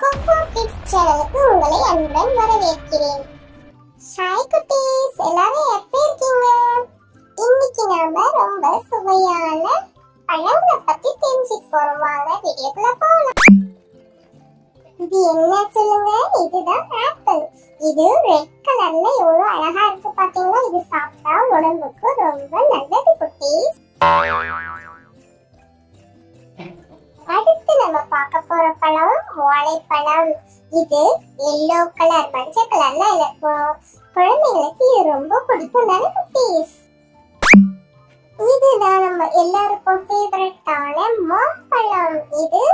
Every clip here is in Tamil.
கோகோ கிட்ஸ் சேனலுக்கு உங்களை அன்புடன் வரவேற்கிறேன். ஹாய் குட்டீஸ், எல்லாரும் எப்படி இருக்கீங்க? இன்னைக்கு நாம ரொம்ப சுவையான பழங்களை பத்தி தெரிஞ்சுக்க போறோம். வாங்க வீடியோக்குள்ள போகலாம். இது என்ன சொல்லுங்க? இதுதான் ஆப்பிள். இது ரெட் கலர்ல எவ்வளவு அழகா இருக்கு பாத்தீங்களா? இது சாப்பிட்டா உடம்புக்கு ரொம்ப நல்லது குட்டீஸ். அடுத்து நம்ம பார்க்க போற பழம் வாழைப்பழம். இது எல்லோ கலர், மஞ்சள் கலர்ல இருக்கும். குழந்தைங்களுக்கு இது ரொம்ப பிடிக்கும் தானே குட்டீஸ்? இதுதான் நம்ம எல்லாருக்கும் ஃபேவரட்டான மாம்பழம். இது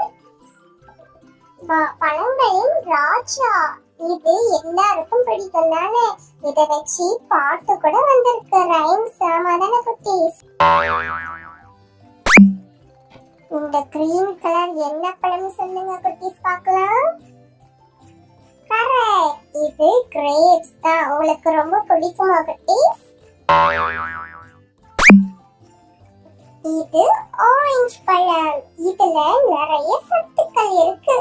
பழங்களின் ராஜா. இது எல்லாருக்கும் பிடிக்கும் தானே? இதை வச்சு பாட்டு கூட வந்திருக்கு, ரைம்ஸ். ஆமா தானே குட்டீஸ்? இந்த கிரீன் கலர் என்ன பழம் சொல்லுங்க குட்டீஸ் பார்க்கலாம். கரெக்ட், இது கிரேப்ஸ் தான். உங்களுக்கு ரொம்ப பிடிக்குமா குட்டீஸ்? இது ஆரஞ்சு பழம். இதுல நிறைய சத்துக்கள் இருக்கு.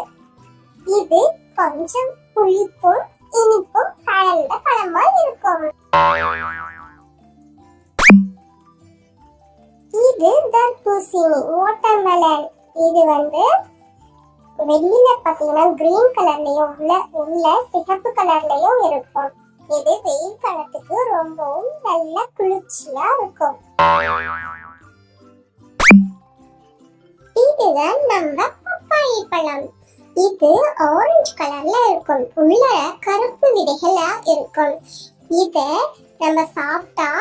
இது கொஞ்சம் புளிப்பும் இனிப்பும் கலந்த பழமா இருக்கும். இது தர்பூசணி, வாட்டர்மெலன். இது வெளியில பாத்தீங்கன்னா கிரீன் கலர்லயும் உள்ள சிகப்பு கலர்லயும் இருக்கும். இது வெயில் காலத்துக்கு ரொம்பவும் நல்ல குளிர்ச்சியா இருக்கும். இதுதான் நம்ம பப்பாளி பழம். இது ஆரஞ்சு கலர்ல இருக்கும். உள்ள கருப்பு விதைகளா இருக்கும். இத நம்ம சாப்பிட்டா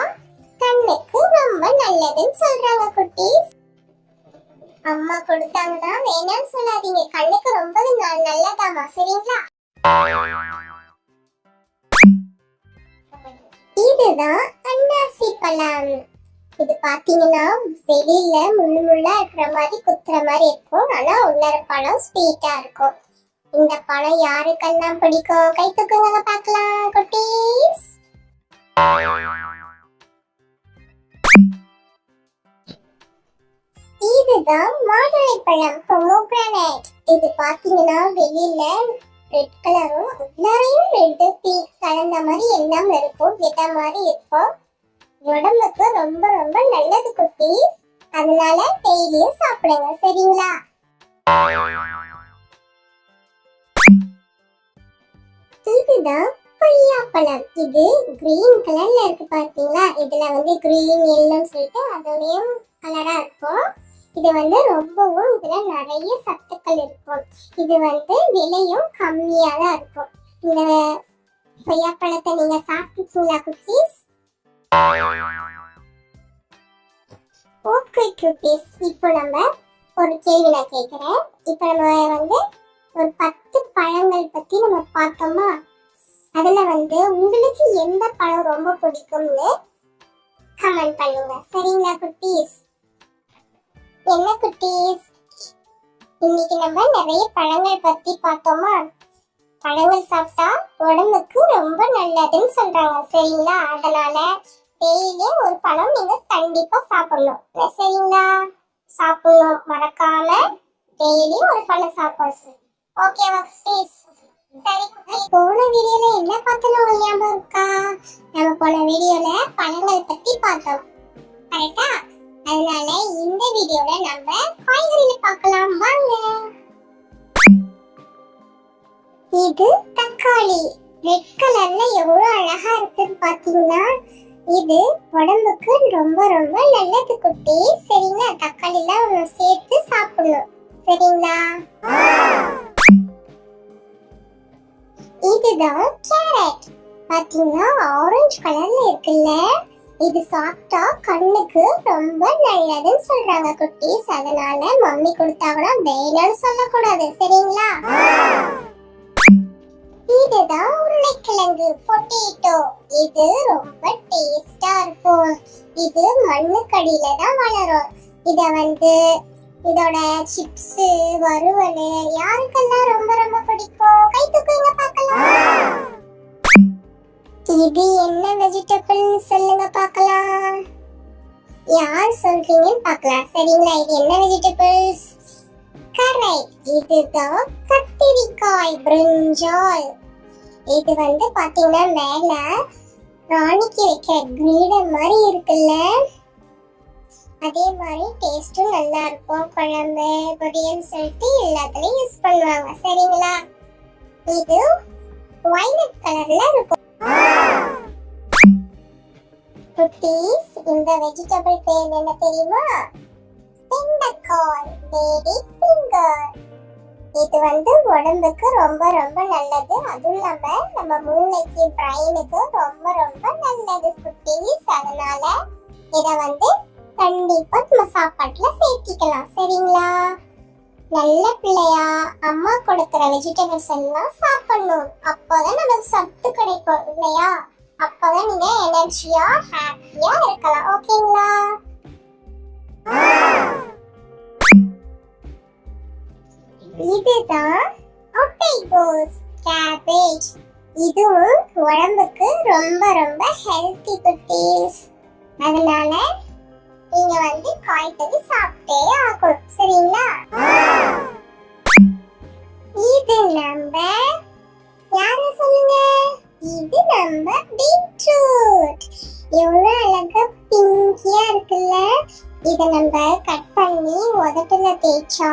கண்ணுக்கு ரொம்ப நல்லதுன்னு சொல்றாங்க குட்டீஸ். அம்மா கொடுத்தாங்கன்னா வேணாம்னு சொல்லாதீங்க, கண்ணுக்கு ரொம்ப நல்லதாமா, சரிங்களா? இதுதான் அன்னாசி பழம். இது பாத்தீங்கன்னா வெளியில முள்ளா இருக்கிற மாதிரி குத்துற மாதிரி இருக்கும். ஆனா உள்ளர பழம் ஸ்வீட்டா இருக்கும். இந்த பழம் யாருக்கெல்லாம் பிடிக்கும்? கை தூக்குங்க பார்க்கலாம் குட்டீஸ். இதுதான் மாதுளைப்பழம், பொமோகிரானேட். இது பாத்தீங்கன்னா வெளியில ரெட் கலரும் உள்ளரையும் ரெட் பீக் கலந்த மாதிரி எல்லாம் இருக்கும். வித மாதிரி இருக்கும். உடம்புக்கு ரொம்ப ரொம்ப நல்லது குட்டி. அதனால டெய்லியும் சாப்பிடுங்க, சரிங்களா? இதுதான் கொய்யாப்பழம். இது கிரீன் கலர்ல இருக்கு பாத்தீங்களா? இதுல கிரீன் எல்லோன்னு சொல்லிட்டு அதோடையும் கலரா இருக்கும். இது ரொம்பவும் இதுல நிறைய சத்துக்கள் இருக்கும். இது விலையும் கம்மியா தான் இருக்கும். இந்த கொய்யாப்பழத்தை நீங்க சாப்பிட்டீங்களா குட்டீஸ்? ஓகே குட்டீஸ், இப்போ நம்ம ஒரு கேள்வி நான் கேட்கிறேன். இப்போ நம்ம ஒரு 10 பழங்கள் பத்தி நம்ம பார்த்தோமா? அதுல உங்களுக்கு எந்த பழம் ரொம்ப பிடிக்கும்னு கமெண்ட் பண்ணுங்க, சரிங்களா குட்டீஸ்? என்ன குட்டீஸ், இன்னைக்கு நம்ம நிறைய பழங்கள் பத்தி பார்த்தோமா? பழங்கள் சாப்பிட்டா உடம்புக்கு ரொம்ப நல்லதுன்னு சொல்றாங்க, சரிங்களா? அதனால டெய்லி ஒரு பழம் நீங்க கண்டிப்பா சாப்பிடணும், சரிங்களா? சாப்பிடணும், மறக்காம டெய்லி ஒரு பழம் சாப்பிடணும். ஓகேவா குட்டீஸ்? சரி, போன வீடியோல என்ன பார்த்தோம் உங்களுக்கு ஞாபகம் இருக்கா? நம்ம போன வீடியோல பழங்கள் பத்தி பார்த்தோம், கரெக்டா? அதனால இந்த வீடியோல நம்ம காய்கறிகளை பார்க்கலாம், வாங்க. இது தக்காளி. ரெட் கலர்ல எவ்வளவு அழகா இருக்குன்னு பாத்தீங்கன்னா? இது உடம்புக்கு ரொம்ப ரொம்ப நல்லது குட்டி, சரிங்களா? தக்காளி எல்லாம் சேர்த்து சாப்பிடணும், சரிங்களா? இதுதான் கேரட். பாத்தீங்கன்னா ஆரஞ்சு கலர்ல இருக்குல்ல? இது சாப்பிட்டா கண்ணுக்கு ரொம்ப நல்லதுன்னு சொல்றாங்க குட்டீஸ். அதனால மம்மி கொடுத்தாங்கன்னா வேணும்னு சொல்லக்கூடாது, சரிங்களா? இதுதான் உருளைக்கிழங்கு, பொட்டேட்டோ. இது ரொம்ப டேஸ்டா இருக்கும். இது மண்ணுக்கடியில தான் வளரும். இதோட சிப்ஸ், வறுவல் யாருக்கெல்லாம் ரொம்ப ரொம்ப பிடிக்கும்? கை தூக்குங்க பார்க்கலாம். இது என்ன வெஜிடபிள்னு சொல்லுங்க பார்க்கலாம். யார் சொல்றீங்கன்னு பார்க்கலாம், சரிங்களா? இது என்ன வெஜிடபிள்ஸ்? கரெக்ட், இதுதான் கத்திரிக்காய் பிரிஞ்சால். இது வந்து பாத்தீங்கன்னா மேல ராணிக்கு வைக்கிற கிரீடம் மாதிரி இருக்குல்ல, அதே மாதிரி டேஸ்டும் நல்லா இருக்கும். குழம்பு பொரியல் சொல்லிட்டு எல்லாத்துலயும் யூஸ் பண்ணுவாங்க. சரிங்களா? இது வயலட் கலர்ல இருக்கும். குட்டீஸ், இந்த வெஜிடபிள் பேர் என்ன தெரியுமா? வெண்டைக்காய், லேடி ஃபிங்கர். இது வந்து உடம்புக்கு ரொம்ப ரொம்ப நல்லது. அதுவும் இல்லாம நம்ம மூளைக்கு பிரைனுக்கு ரொம்ப ரொம்ப நல்லது குட்டீஸ். அதனால இத வந்து கண்டிப்பா நம்ம சாப்பாட்டுல சேர்த்திக்கலாம். சரிங்களா? நல்ல பிள்ளையா அம்மா கொடுக்கிற வெஜிடபிள்ஸ் எல்லாம் சாப்பிடணும். அப்போதான் நமக்கு சத்து கிடைக்கும் இல்லையா? அப்பதான் நீங்க எனர்ஜியா ஹாப்பியா இருக்கலாம். ஓகேங்களா? இதுதான் பொட்டேட்டோஸ், கேபேஜ். இதுவும் உடம்புக்கு ரொம்ப ரொம்ப ஹெல்த்தி குட்டீஸ். அதனால நீங்க வந்து காய்கறி சாப்பிட்டே ஆகணும். சரிங்களா? இது நம்ம யாரு சொல்லுங்க? இது நம்ம பீட்ரூட். எவ்வளவு அழகா பிங்கியா இருக்குல்ல. இத நம்ம கட் பண்ணி உதட்டுல தேய்ச்சா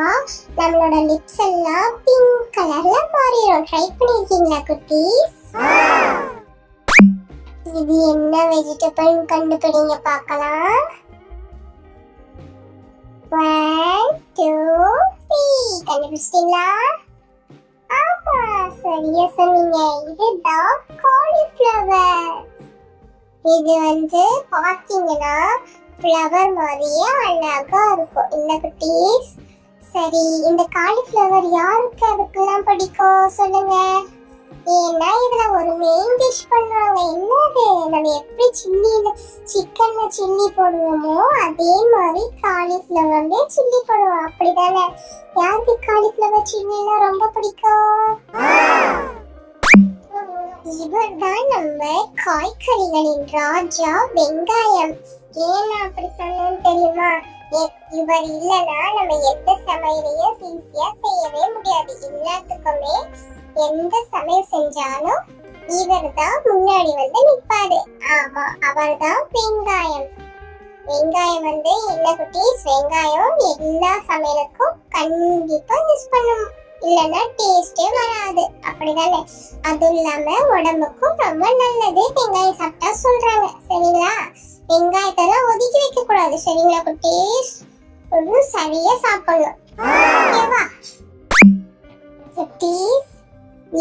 நம்மளோட லிப்ஸ் எல்லாம் பிங்க் கலர்ல மாறிடும். ட்ரை பண்ணிருக்கீங்களா குட்டீஸ்? இது என்ன வெஜிடபிள் கண்டுபிடிங்க பார்க்கலாம். 1 2 3 கண்டுபிடிச்சிட்டீங்களா? ஆமா, சரியா சொன்னீங்க. இதுதான் காலிஃப்ளவர். இது வந்து பாத்தீங்கன்னா ஃப்ளவர் மாதிரியே அழகா இருக்கும் இல்ல குட்டீஸ்? சரி, இந்த காலிஃப்ளவர் யாருக்கு அதுக்கெல்லாம் பிடிக்கும் சொல்லுங்க. ஏன்னா இதுல ஒரு மெயின் டிஷ் பண்ணுவாங்க. என்னது? நம்ம எப்படி சிக்கன்ல சில்லி போடுவோமோ அதே மாதிரி காலிஃப்ளவர்ல சில்லி போடுவோம். அப்படிதானே? யாருக்கு காலிஃப்ளவர் சில்லினா ரொம்ப பிடிக்கும்? இவர்தான் நம்ம காய்கறிகளின் ராஜா வெங்காயம். ஏன்னா அப்படி சொன்னேன்னு தெரியுமா? இவர் இல்லைன்னா நம்ம எந்த சமையலையும் ஈஸியா செய்யவே முடியாது. எல்லாத்துக்குமே எந்த சமையல் செஞ்சாலும் இவர் தான் முன்னாடி வந்து நிற்பாரு. ஆமா, அவர் தான் வெங்காயம். வெங்காயம் வந்து என்ன குட்டீஸ்? வெங்காயம் எல்லா சமையலுக்கும் கண்டிப்பா யூஸ் பண்ணணும். இல்லைன்னா டேஸ்டே வராது. அப்படிதானே? அதுவும் இல்லாம உடம்புக்கும் ரொம்ப நல்லது வெங்காயம் சாப்பிட்டா சொல்றாங்க. சரிங்களா? வெங்காயத்தெல்லாம் ஒதுக்கி வைக்க கூடாது. சரிங்களா குட்டீஸ்? ஒன்னும் சரியா சாப்பிடணும். ஓகேவா குட்டீஸ்?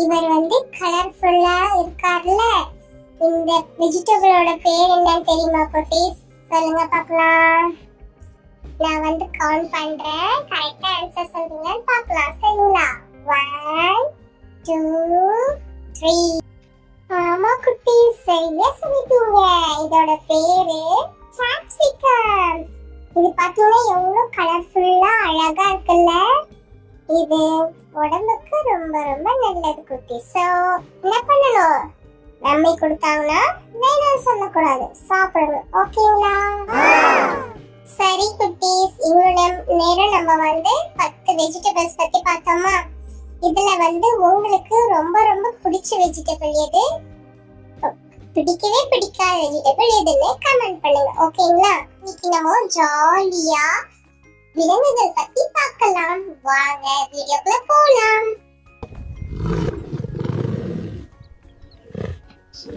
இவர் வந்து கலர்ஃபுல்லா இருக்கார்ல. இந்த வெஜிடபிளோட பேர் என்னன்னு தெரியுமா குட்டீஸ்? சொல்லுங்க பார்க்கலாம். நான் வந்து கவுண்ட் பண்றேன். கரெக்டா ஆன்சர் சொல்றீங்கன்னு பார்க்கலாம். சரிங்களா? 1 2 3. ஆமா குட்டீஸ், சரியா சொல்லிட்டீங்க. இதோட பேரு கேப்சிகம். இது பாத்தீங்கன்னா எவ்வளவு கலர்ஃபுல்லா அழகா இருக்குல்ல. இது உடம்புக்கு ரொம்ப ரொம்ப நல்லது குட்டீஸ். சோ என்ன பண்ணணும்? நன்மை கொடுத்தாங்கன்னா வேணாம் சொல்லக்கூடாது, சாப்பிடணும். ஓகேங்களா? சரி குட்டீஸ், இவ்வளவு நேரம் நம்ம வந்து 10 வெஜிடபிள்ஸ் பத்தி பார்த்தோமா? இதுல வந்து உங்களுக்கு ரொம்ப ரொம்ப பிடிச்ச வெஜிடபிள் எது? பிடிக்கவே பிடிக்காத வெஜிடபிள் எதுன்னு கமெண்ட் பண்ணுங்க. ஓகேங்களா? இன்னைக்கு நம்ம ஜாலியா விலங்குகள் பத்தி பார்க்கலாம். வாங்க வீடியோக்குள்ள போலாம்.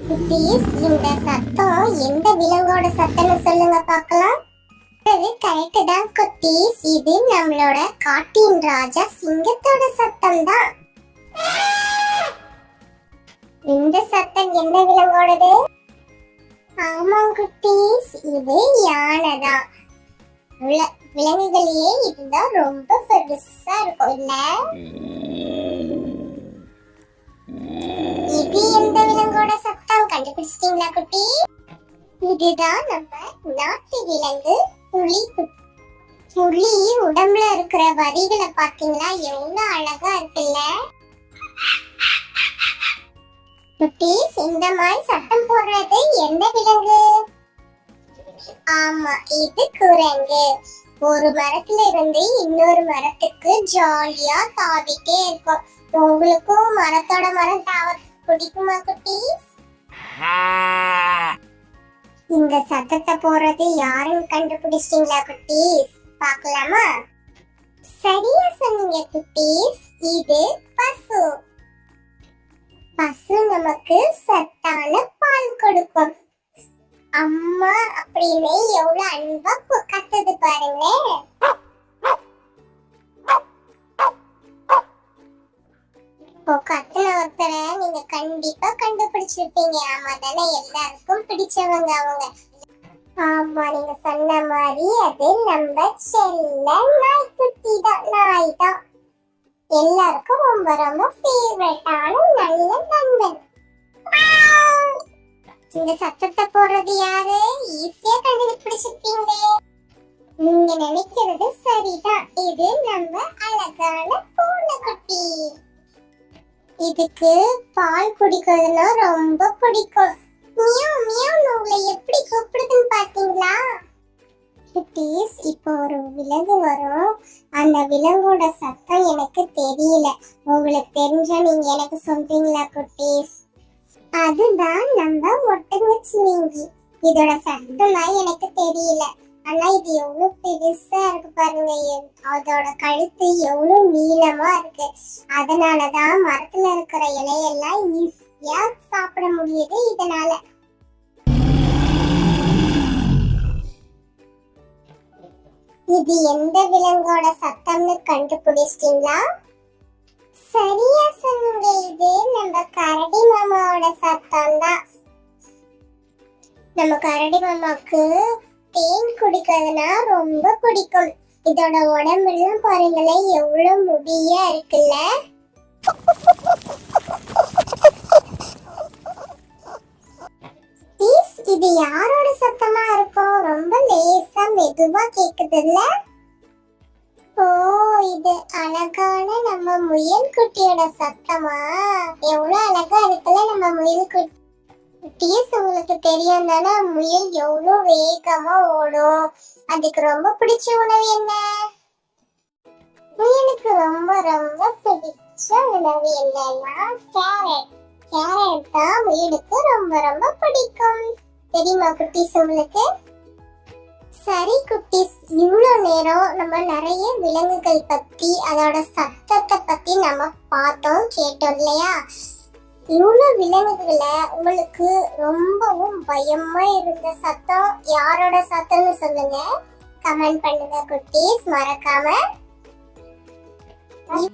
குட்டீஸ், இந்த சத்தம் எந்த விலங்கோட சத்தம்னு சொல்லுங்க பார்க்கலாம். அது கரெக்ட் தான் குட்டீஸ். இது நம்மளோட காட்டின் ராஜா சிங்கத்தோட சத்தம் தான். இந்த சத்தம் எந்த விலங்கோடது? ஆமா குட்டீஸ், இது யானை தான். விலங்குகளையே இதுதான் ரொம்ப பெருசா இருக்கும் இல்ல? இது எந்த விலங்கோட சத்தம் கண்டுபிடிச்சிட்டீங்களா குட்டி? இதுதான் நம்ம நாட்டு விலங்கு புலி. புலி உடம்புல இருக்கிற வரிகளை பாத்தீங்களா எவ்வளவு அழகா இருக்குல்ல குட்டீஸ்? இந்த மாதிரி சத்தம் போடுறது எந்த விலங்கு? ஆமா, இது குரங்கு. ஒரு மரத்துல இருந்து இன்னொரு மரத்துக்கு ஜாலியா தாவிட்டே இருக்கும். உங்களுக்கும் மரத்தோட மரம் தாவ பிடிக்குமா குட்டீஸ்? இந்த சத்தத்தை போறது யாருன்னு கண்டுபிடிச்சிட்டீங்களா குட்டீஸ்? பார்க்கலாமா? சரியா சொன்னீங்க குட்டீஸ், இது பசு. பசு நமக்கு சத்தான பால் கொடுக்கும். அம்மா அப்படின்னு எவ்வளவு அன்பா கத்துது பாருங்களேன். இப்போ கத்துன ஒருத்தரை நீங்க கண்டிப்பா கண்டுபிடிச்சிருப்பீங்க. ஆமா தானே, எல்லாருக்கும் பிடிச்சவங்க அவங்க. ஆமா, நீங்க சொன்ன மாதிரி அது நம்ம செல்ல நாய்க்குட்டி தான். நாய் தான் எல்லாருக்கும் ரொம்ப ரொம்ப ஃபேவரட்டான நல்ல நண்பன். இந்த சத்தத்தை போடுறது யாரு? ஈஸியா கண்டுபிடிச்சிருப்பீங்களே. நீங்க நினைக்கிறது சரிதான், இது நம்ம அழகான பூனைக்குட்டி. இதுக்கு பால் குடிக்கிறதுனா ரொம்ப பிடிக்கும். மியாவ் மியாவ் உங்களை எப்படி கூப்பிடுதுன்னு பாத்தீங்களா குட்டீஸ்? இப்போ ஒரு விலங்கு வரும், அந்த விலங்கோட சத்தம் எனக்கு தெரியல. உங்களுக்கு தெரிஞ்சா நீங்க எனக்கு சொல்றீங்களா குட்டீஸ்? அதுதான் நம்ம ஒட்டகச்சிவிங்கி. இதோட சத்தமா எனக்கு தெரியல, ஆனா இது எவ்வளவு பெருசா இருக்கு பாருங்க. அதோட கழுத்து எவ்வளவு நீளமா இருக்கு. அதனாலதான் மரத்துல இருக்கிற இலையெல்லாம் ஈஸியா சாப்பிட முடியுது இதனால. இது எந்த விலங்கோட சத்தம்னு கண்டுபிடிச்சிட்டீங்களா? சரியா சொன்னீங்க, இது நம்ம கரடி மாமாவோட சத்தம் தான். நம்ம கரடி மாமாக்கு தேன் குடிக்கிறதுனா ரொம்ப பிடிக்கும். இதோட உடம்பெல்லாம் பாருங்களேன், எவ்வளவு முடியா இருக்குல்ல. இது யாரோட சத்தமா இருக்கும்? ரொம்ப லேசா மெதுவா கேக்குதுல்ல. ஓ, இது அழகான நம்ம முயல் குட்டியோட சத்தமா? எவ்வளவு அழகா இருக்குல்ல நம்ம முயல் குட்டி. உங்களுக்கு தெரியும் தானே, முயல் எவ்வளவு வேகமா ஓடும். அதுக்கு ரொம்ப பிடிச்ச உணவு என்ன? முயலுக்கு ரொம்ப ரொம்ப பிடிச்ச உணவு என்னன்னா கேரட். கேரட் தான் முயலுக்கு ரொம்ப ரொம்ப பிடிக்கும். தெரியுமா குட்டீஸ் உங்களுக்கு? சரி குட்டீஸ், இவ்வளவு நேரம் நம்ம நிறைய விலங்குகள் பத்தி அதோட சத்தத்தை பத்தி நம்ம பார்த்தோம் கேட்டோம் இல்லையா? இவ்வளவு விலங்குகளை உங்களுக்கு ரொம்பவும் பயமா இருந்த சத்தம் யாரோட சத்தம்னு சொல்லுங்க, கமெண்ட் பண்ணுங்க குட்டீஸ், மறக்காம.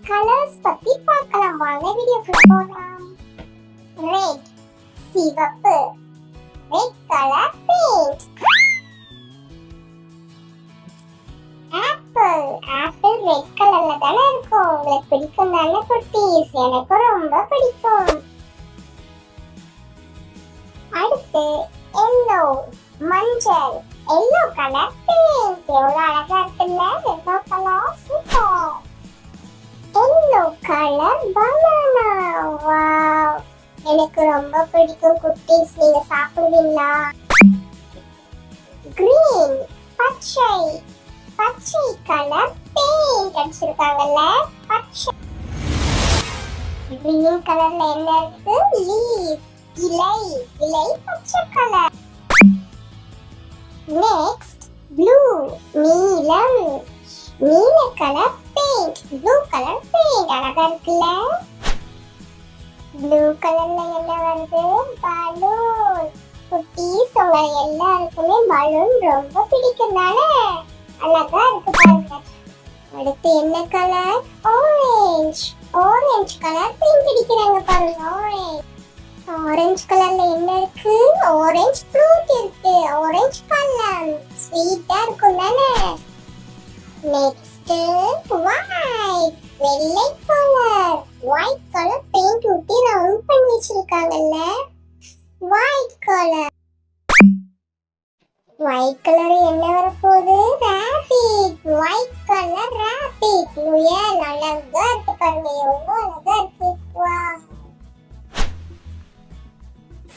கலர்ஸ் பத்தி பார்க்கலாம் வாங்க, வீடியோக்குள்ள போகலாம். ரெட் சிவப்பு, red colour paint. Apple, apple red கலர்ல தானே இருக்கும். உங்களுக்கு பிடிக்கும் தானே குட்டீஸ்? எனக்கு ரொம்ப பிடிக்கும். அடுத்து எல்லோ, மஞ்சள், எல்லோ கலர் பெயிண்ட். எவ்வளவு அழகா இருக்குல்ல yellow colour, super. Yellow colour banana, wow, எனக்கு ரொம்ப பிடிக்கும் குட்டீஸ், நீங்க சாப்பிடுவீங்களா? கிரீன், பச்சை, பச்சை கலர் பெயிண்ட் அடிச்சிருக்காங்கல்ல, பச்சை. கிரீன் கலர்ல என்ன இருக்கு? லீஃப், இலை, இலை பச்சை கலர். நெக்ஸ்ட் ப்ளூ, நீலம், நீல colour paint, blue colour paint அழகா இருக்குல்ல. ப்ளூ கலர்ல என்ன வருது? பலூன். குட்டீஸ், உங்க எல்லாருக்குமே பலூன் ரொம்ப பிடிக்கும் தானே? அழகா இருக்கு பாருங்க. அடுத்து என்ன colour? Orange, orange colour paint அடிக்கிறாங்க பாருங்க. ஆரஞ்சு, ஆரஞ்சு கலர்ல என்ன இருக்கு? ஆரஞ்சு ஃப்ரூட் இருக்கு. ஆரஞ்சு கலர் ஸ்வீட்டா இருக்கும் தானே? நெக்ஸ்ட் ஒயிட், வெள்ளை கலர். ஒயிட் கலர் பெயிண்ட் ஊத்தி ரவுண்ட் பண்ணி வச்சிருக்காங்கல்ல, ஒயிட் கலர். ஒயிட் கலர் என்ன வரப்போகுது? Rabbit, white colour rabbit. முயல் அழகா இருக்கு பாருங்க, எவ்வளவு அழகா இருக்கு.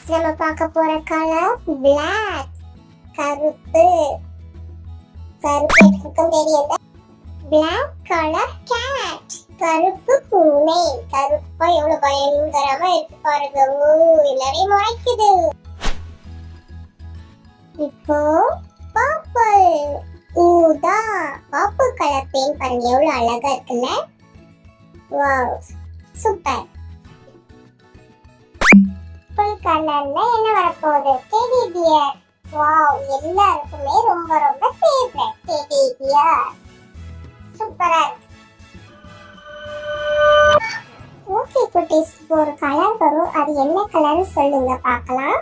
நம்ம பார்க்க போற கலர் பிளாக், கருப்பு. கருப்பு இருக்கும் தெரியுது. Black color cat. கருப்பு பூனை. கருப்பா எவ்வளவு பயங்கரமா இருக்கு பாருங்க. எல்லாரையும் மறைக்குது. இப்போ பர்பிள். ஊதா. பர்பிள் கலர் பெயிண்ட் பாருங்க எவ்வளவு அழகா இருக்குல்ல. Wow super. பர்பிள் கலர்ல என்ன வரப்போகுது? Teddy bear. வாவ் எல்லாருக்குமே ரொம்ப ரொம்ப ஃபேவரட் டெடி பியர். சூப்பரா இருக்கு. ஓகே குட்டீஸ், ஒரு கலர் வரும், அது என்ன கலர்னு சொல்லுங்க பார்க்கலாம்.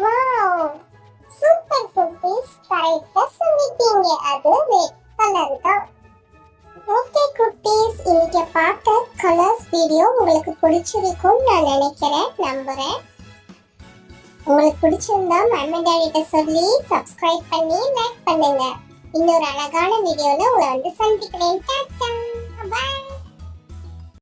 வாவ் சூப்பர் குட்டீஸ், கரெக்ட்டா சொல்லிட்டீங்க. அது ரெட் கலர் தான். ஓகே குட்டீஸ், இன்னைக்கு பார்த்த கலர்ஸ் வீடியோ உங்களுக்கு பிடிச்சிருக்கும்னு நான் நினைக்கிறேன், நம்புறேன். உங்களுக்கு பிடிச்சிருந்தா மம்மி டாடிட்ட சொல்லி சப்ஸ்கிரைப் பண்ணி லைக் பண்ணுங்க. இன்னொரு அழகான வீடியோல உங்களை வந்து சந்திக்கிறேன். டாடா.